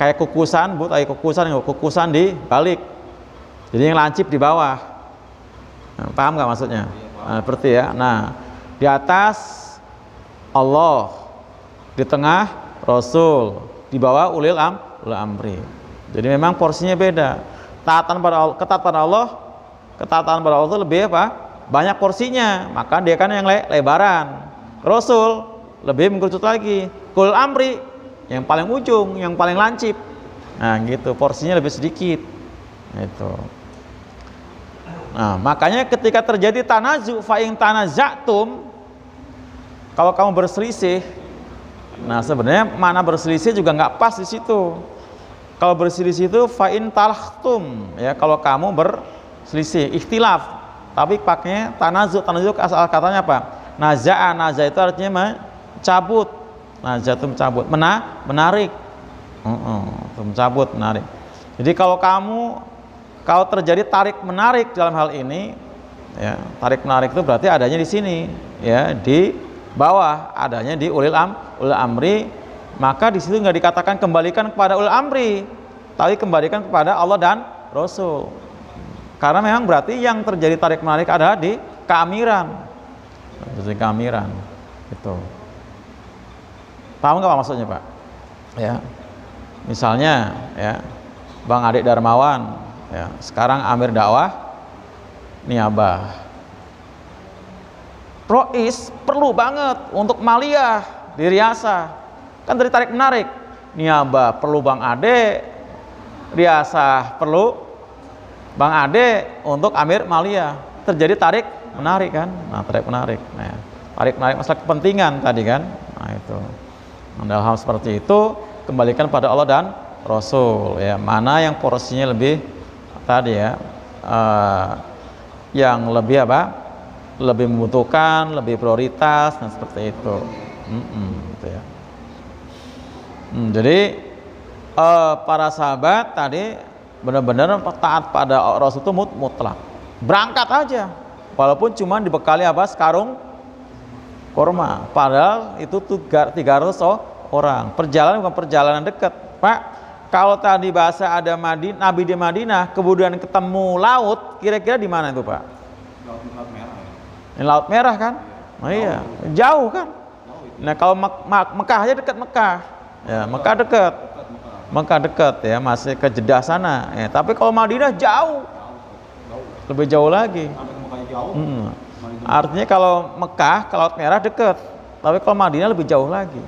kayak kukusan, kukusan dibalik. Jadi yang lancip di bawah. Nah, paham nggak maksudnya? Nah, seperti ya. Nah, di atas Allah, di tengah Rasul, di bawah ulil amri. Jadi memang porsinya beda. Ketaatan pada Allah itu lebih banyak porsinya, maka dia kan yang lebaran. Rasul lebih mengkerucut lagi. Ulil amri yang paling ujung, yang paling lancip. Nah, gitu, porsinya lebih sedikit. Itu. Nah, makanya ketika terjadi tanazu, fa in tanaza'tum, kalau kamu berselisih, nah sebenarnya mana berselisih juga nggak pas di situ. Kalau berselisih itu fa in talahtum, ya, kalau kamu berselisih, ikhtilaf, tapi pakainya tanazu. Tanazu asal katanya apa? Naza'a itu artinya mencabut. Naza itu mencabut, menarik. Mencabut, menarik. Jadi kalau terjadi tarik menarik dalam hal ini, ya, tarik menarik itu berarti adanya di sini, ya, di bawah, adanya di ulil amri, maka di situ nggak dikatakan kembalikan kepada ulil amri, tapi kembalikan kepada Allah dan Rasul. Karena memang berarti yang terjadi tarik menarik adalah di keamiran. Di keamiran. Itu. Paham nggak maksudnya, Pak? Ya. Misalnya, ya, Bang Adik Darmawan, ya, sekarang Amir Dakwah Niabah. Rois perlu banget untuk maliyah di Riasa. Kan dari tarik menarik. Niabah perlu Bang Ade, Riasa perlu Bang Ade untuk Amir maliyah. Terjadi tarik menarik kan? Nah, tarik menarik. Nah, tarik menarik masalah kepentingan tadi kan? Nah, itu. Nah, dalam hal seperti itu kembalikan pada Allah dan Rasul, ya, mana yang porsinya lebih tadi ya, yang lebih lebih membutuhkan, lebih prioritas, dan seperti itu. Gitu ya. Jadi para sahabat tadi benar-benar taat pada Rasul itu mutlak. berangkat aja, walaupun cuma dibekali apa, sekarung kurma, padahal itu 300 orang. Perjalanan bukan perjalanan dekat, Pak. Kalau tadi bahasa ada Nabi di Madinah, kemudian ketemu laut, kira-kira di mana itu, Pak? Laut Merah. Ini Laut Merah kan? Oh iya, jauh kan? Nah kalau Mekah aja dekat Mekah, ya Mekah dekat, Mekah dekat ya, masih ke Jeddah sana. Ya, tapi kalau Madinah jauh, lebih jauh lagi. Artinya kalau Mekah ke Laut Merah dekat, tapi kalau Madinah lebih jauh lagi.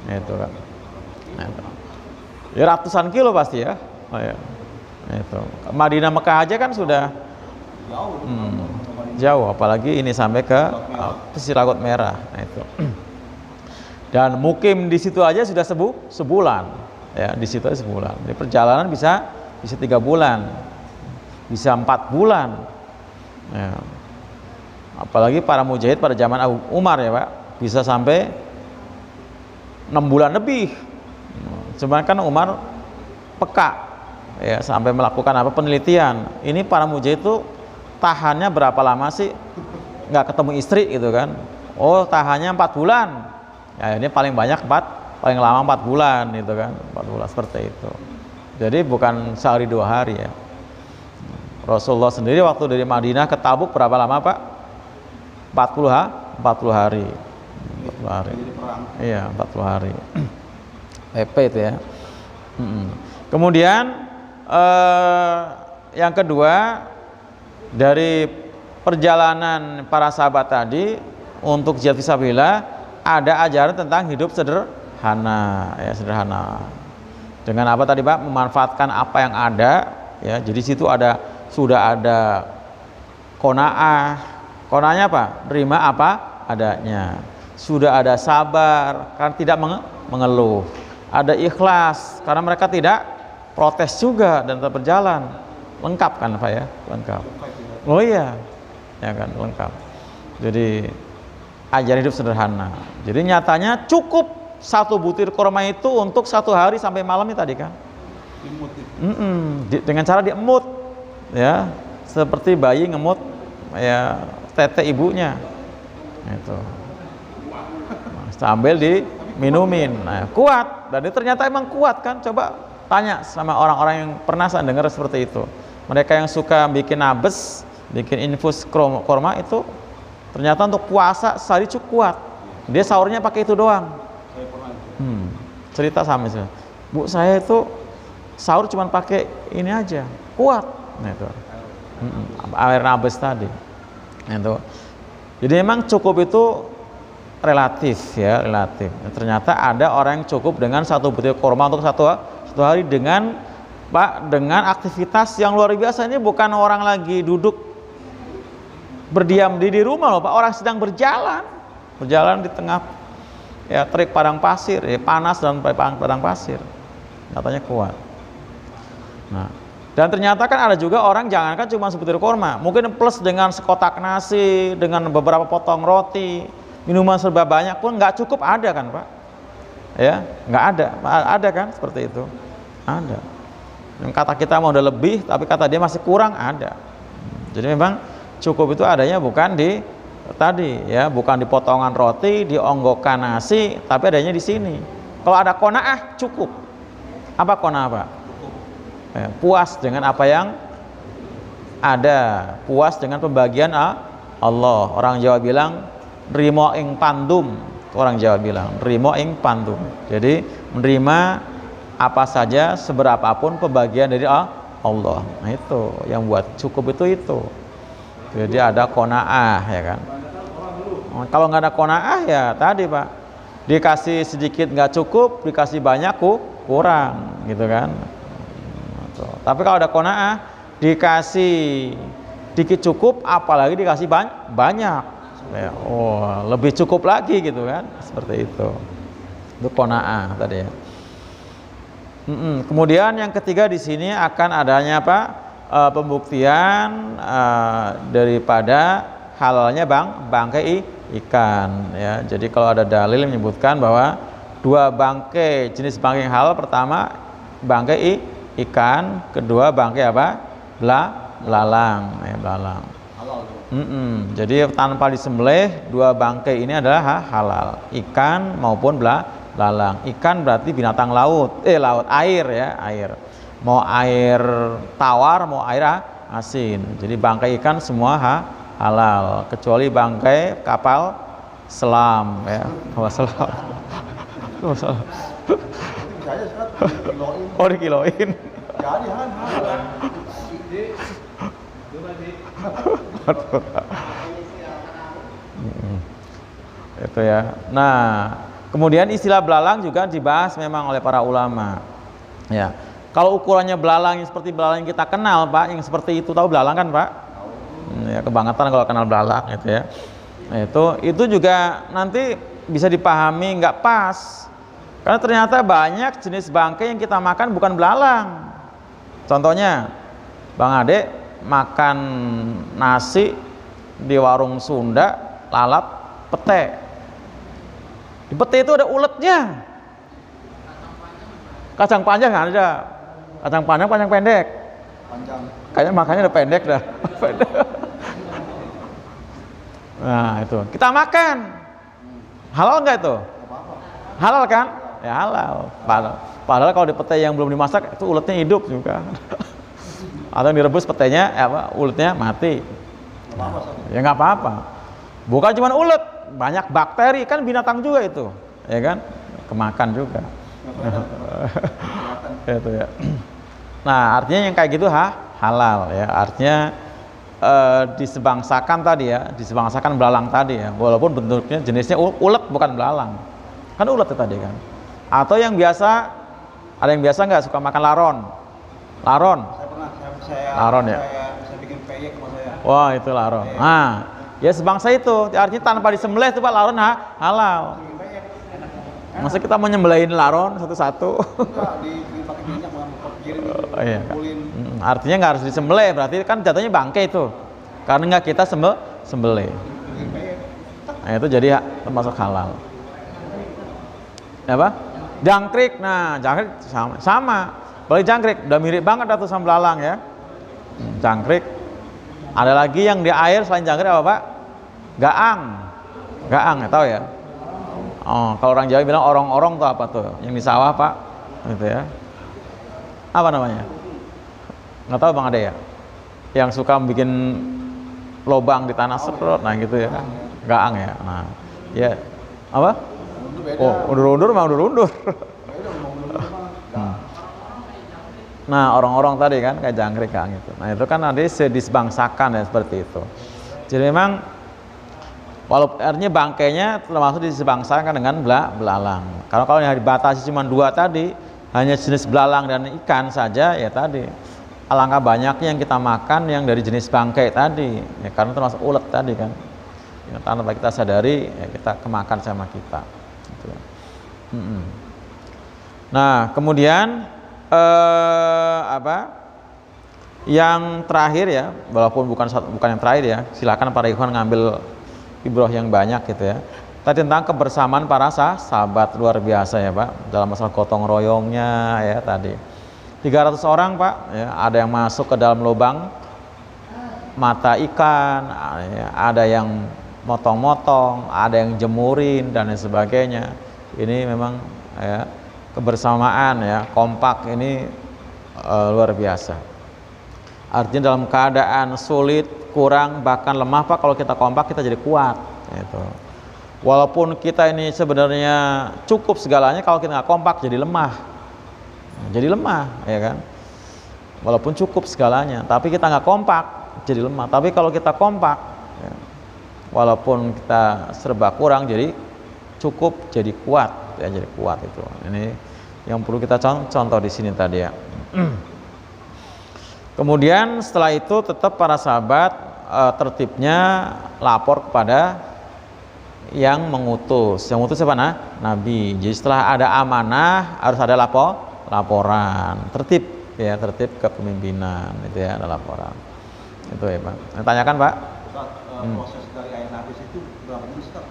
Itu kan. Ya ratusan kilo pasti ya. Oh, ya. Itu. Madinah Mekah aja kan sudah jauh, apalagi ini sampai ke pesisir Laut Merah. Nah, itu. Dan mukim di situ aja sudah sebulan. Ya, di situ aja sebulan. Jadi perjalanan bisa 3 bulan. Bisa 4 bulan. Ya. Apalagi para mujahid pada zaman Umar ya, Pak, bisa sampai 6 bulan lebih. Cuman kan Umar peka ya, sampai melakukan penelitian. Ini para mujahid itu tahannya berapa lama sih? Nggak ketemu istri gitu kan? Oh, tahannya 4 bulan. Ya, ini paling banyak paling lama 4 bulan gitu kan? 4 bulan seperti itu. Jadi bukan sehari 2 hari ya. Rasulullah sendiri waktu dari Madinah ke Tabuk berapa lama, Pak? 40 hari. 40 hari. Iya, 40 hari. PP itu ya. Kemudian yang kedua, dari perjalanan para sahabat tadi untuk jihad fisabilillah ada ajaran tentang hidup sederhana ya, sederhana. Dengan apa tadi, Pak? Memanfaatkan apa yang ada ya. Jadi situ sudah ada qanaah. Qanaahnya apa? Terima apa adanya. Sudah ada sabar karena tidak mengeluh. Ada ikhlas karena mereka tidak protes juga dan tetap berjalan. Lengkap kan, Pak ya? Lengkap. Oh iya, ya kan, lengkap. Jadi ajaran hidup sederhana. Jadi nyatanya cukup 1 butir kurma itu untuk 1 hari sampai malam ini tadi kan? Dengan cara diemut, ya, seperti bayi ngemut ya tete ibunya. Itu. Sambil diminumin. Nah, kuat. Dan itu ternyata emang kuat kan? Coba tanya sama orang-orang yang pernah saya dengar seperti itu. Mereka yang suka bikin nabes, bikin infus kurma itu ternyata untuk puasa sehari cukup kuat. Dia sahurnya pakai itu doang. Cerita sama sih. Bu, saya itu sahur cuma pakai ini aja, kuat. Nah, itu. Air nabes tadi. Nah, itu. Jadi memang cukup itu relatif ya, relatif. Ternyata ada orang yang cukup dengan 1 butir kurma untuk satu hari dengan aktivitas yang luar biasa. Ini bukan orang lagi duduk berdiam di rumah loh, Pak. Orang sedang berjalan di tengah ya terik padang pasir, ya, panas dan padang pasir. Katanya kuat. Nah, dan ternyata kan ada juga orang jangankan cuma sebutir kurma, mungkin plus dengan sekotak nasi, dengan beberapa potong roti, minuman serba banyak pun nggak cukup, ada kan, Pak? Ya, nggak ada kan seperti itu, ada. Yang kata kita mau udah lebih, tapi kata dia masih kurang, ada. Jadi memang cukup itu adanya bukan di tadi ya, bukan di potongan roti, di onggokan nasi, tapi adanya di sini. Kalau ada qanaah cukup. Apa qanaah, Pak? Ya, puas dengan apa yang ada, puas dengan pembagian Allah. Orang Jawa bilang nrimo ing pandum, orang Jawa bilang nrimo ing pandum. Jadi menerima apa saja seberapapun pembagian dari Allah. Nah, itu yang buat cukup itu. Jadi ada qanaah ya kan. Kalau nggak ada qanaah ya tadi, Pak, dikasih sedikit nggak cukup, dikasih banyak kurang gitu kan. Tapi kalau ada qanaah, dikasih dikit cukup, apalagi dikasih banyak ya, lebih cukup lagi gitu kan, seperti itu qanaah tadi ya. Kemudian yang ketiga di sini akan adanya apa? Pembuktian daripada halalnya bangkai ikan ya. Jadi kalau ada dalil yang menyebutkan bahwa 2 bangkai jenis bangkai yang halal, pertama bangkai ikan, kedua bangkai apa? belalang, ya belalang. Halal. Jadi tanpa disembelih dua bangkai ini adalah halal, ikan maupun belalang. Ikan berarti binatang laut, air ya, air. Mau air tawar, mau air asin. Jadi bangkai ikan semua halal, kecuali bangkai kapal selam ya, kapal selam. Kapal selam. Saya dikiloin. Oh dikiloin. Jadi halal. Itu ya. Nah, kemudian istilah belalang juga dibahas memang oleh para ulama. Ya. Kalau ukurannya belalang yang seperti belalang yang kita kenal, Pak, yang seperti itu, tahu belalang kan, Pak? Ya, kebangetan kalau kenal belalang gitu ya. Nah, itu juga nanti bisa dipahami nggak pas. Karena ternyata banyak jenis bangkai yang kita makan bukan belalang. Contohnya, Bang Ade makan nasi di warung Sunda, lalap pete. Di pete itu ada uletnya. Kacang panjang nggak ada. Kacang panjang, panjang pendek. Panjang. Kayaknya makanya udah pendek dah. Nah itu kita makan. Halal nggak itu? Halal kan? Ya halal. Padahal kalau di pete yang belum dimasak itu uletnya hidup juga. Atau direbus petenya, uletnya mati. Ya nggak apa-apa. Bukan cuma ulet, banyak bakteri, kan binatang juga itu, ya kan? Kemakan juga. Itu ya. Nah artinya yang kayak gitu halal ya. Artinya disebangsakan tadi ya, disebangsakan belalang tadi ya. Walaupun bentuknya jenisnya ulet bukan belalang, kan ulet itu tadi kan. Atau yang biasa, ada yang biasa nggak suka makan laron? Laron. Laron ya. Saya bikin peyek sama saya. Wah itu laron. Nah, ya sebangsa itu. Artinya tanpa disembelih itu Pak laron halal. Masa kita mau nyembelihin laron satu-satu? Enggak, dipakai minyak giring Oh, iya. kumpulin. Artinya nggak harus disembelih, berarti kan jatuhnya bangkai itu. Karena nggak kita sembelih. Nah itu jadi termasuk halal. Apa? Jangkrik. Nah, jangkrik sama. Balik jangkrik, udah mirip banget atau sama belalang ya. Jangkrik. Ada lagi yang di air selain jangkrik apa Pak? Gaang. Gaang ya tahu ya. Oh, kalau orang Jawa bilang orong-orong tuh apa tuh? Yang di sawah Pak, gitu ya. Apa namanya? Nggak tahu Bang Ade ya. Yang suka bikin lobang di tanah serot, nah gitu ya. Gaang ya. Nah, ya apa? Oh, undur-undur mah undur-undur. Nah, orang-orang tadi kan kayak jangkrik gaang itu. Nah, itu kan nanti disebangsakan ya seperti itu. Jadi memang walaupun artinya bangkainya termasuk disebangsakan dengan belalang. Karena kalau yang dibatasi cuma dua tadi, hanya jenis belalang dan ikan saja, ya tadi alangkah banyaknya yang kita makan yang dari jenis bangkai tadi, ya, karena termasuk ulet tadi kan. Ya, tanpa kita sadari, ya, kita kemakan sama kita. Gitu. Nah, kemudian yang terakhir ya, walaupun bukan yang terakhir ya, silakan para ikhwan ngambil ibrah yang banyak gitu ya. Tadi tentang kebersamaan para sahabat luar biasa ya Pak, dalam masalah gotong royongnya ya tadi. 300 orang Pak, ya, ada yang masuk ke dalam lubang mata ikan, ya, ada yang motong-motong, ada yang jemurin dan lain sebagainya. Ini memang ya kebersamaan ya, kompak ini luar biasa. Artinya dalam keadaan sulit, kurang, bahkan lemah Pak, kalau kita kompak kita jadi kuat gitu. Walaupun kita ini sebenarnya cukup segalanya, kalau kita nggak kompak jadi lemah, ya kan. Walaupun cukup segalanya, tapi kita nggak kompak jadi lemah. Tapi kalau kita kompak ya, walaupun kita serba kurang jadi cukup, jadi kuat ya, jadi kuat itu. Ini yang perlu kita contoh di sini tadi ya. Kemudian setelah itu tetap para sahabat tertibnya lapor kepada yang mengutus. Yang mengutus siapa? Nabi. Jadi setelah ada amanah harus ada laporan. Tertib ya, tertib kepemimpinan itu ya, ada laporan. Itu ya Pak. Tanyakan Pak. Proses dari air nabis itu berapa menit Ustaz?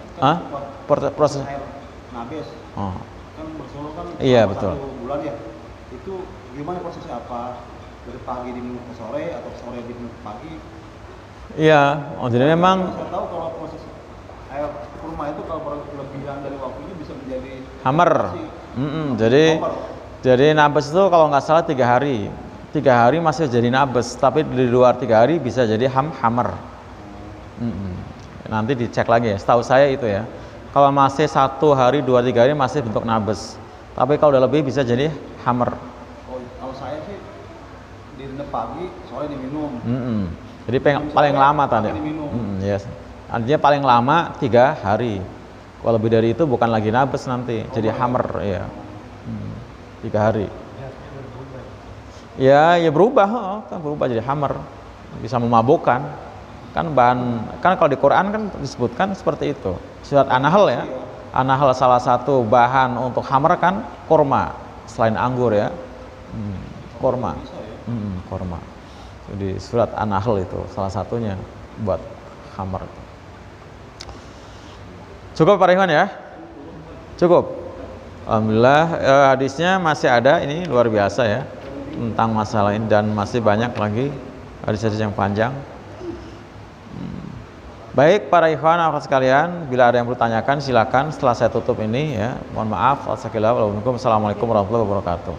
Proses air nabis. Oh. Kan berseluruh kan iya betul. 1 bulan ya. Itu gimana prosesnya apa? dari pagi diminum ke sore atau sore diminum ke pagi. Iya, jadi memang Saya tahu kalau proses air kurma itu kalau berlebihan dari waktunya bisa menjadi hammer. Jadi nabes itu kalau nggak salah 3 hari. 3 hari masih jadi nabes, tapi di luar 3 hari bisa jadi hammer. Nanti dicek lagi ya. Setahu saya itu ya. Kalau masih 1 hari, 2, 3 hari masih bentuk nabes. Tapi kalau udah lebih bisa jadi hammer. Oh, kalau saya sih direndam pagi, sore diminum. Jadi paling lama tadi. Yes. Artinya paling lama 3 hari. Kalau lebih dari itu bukan lagi nabes nanti, jadi hammer ya. 3 hari. Ya berubah, kan berubah jadi hammer. Bisa memabukkan. Kan kalau di Quran kan disebutkan seperti itu. Surat An-Nahl ya. An-Nahl salah satu bahan untuk hammer kan kurma, selain anggur ya. Kurma. Kurma. Di surat An-Nahl itu salah satunya buat hammer. Cukup Pak Rihwan ya? Cukup. Alhamdulillah hadisnya masih ada, ini luar biasa ya tentang masalah ini, dan masih banyak lagi hadis-hadis yang panjang. Baik para ikhwan akhwat sekalian, bila ada yang perlu tanyakan silakan setelah saya tutup ini ya. Mohon maaf. Assalamualaikum warahmatullahi wabarakatuh.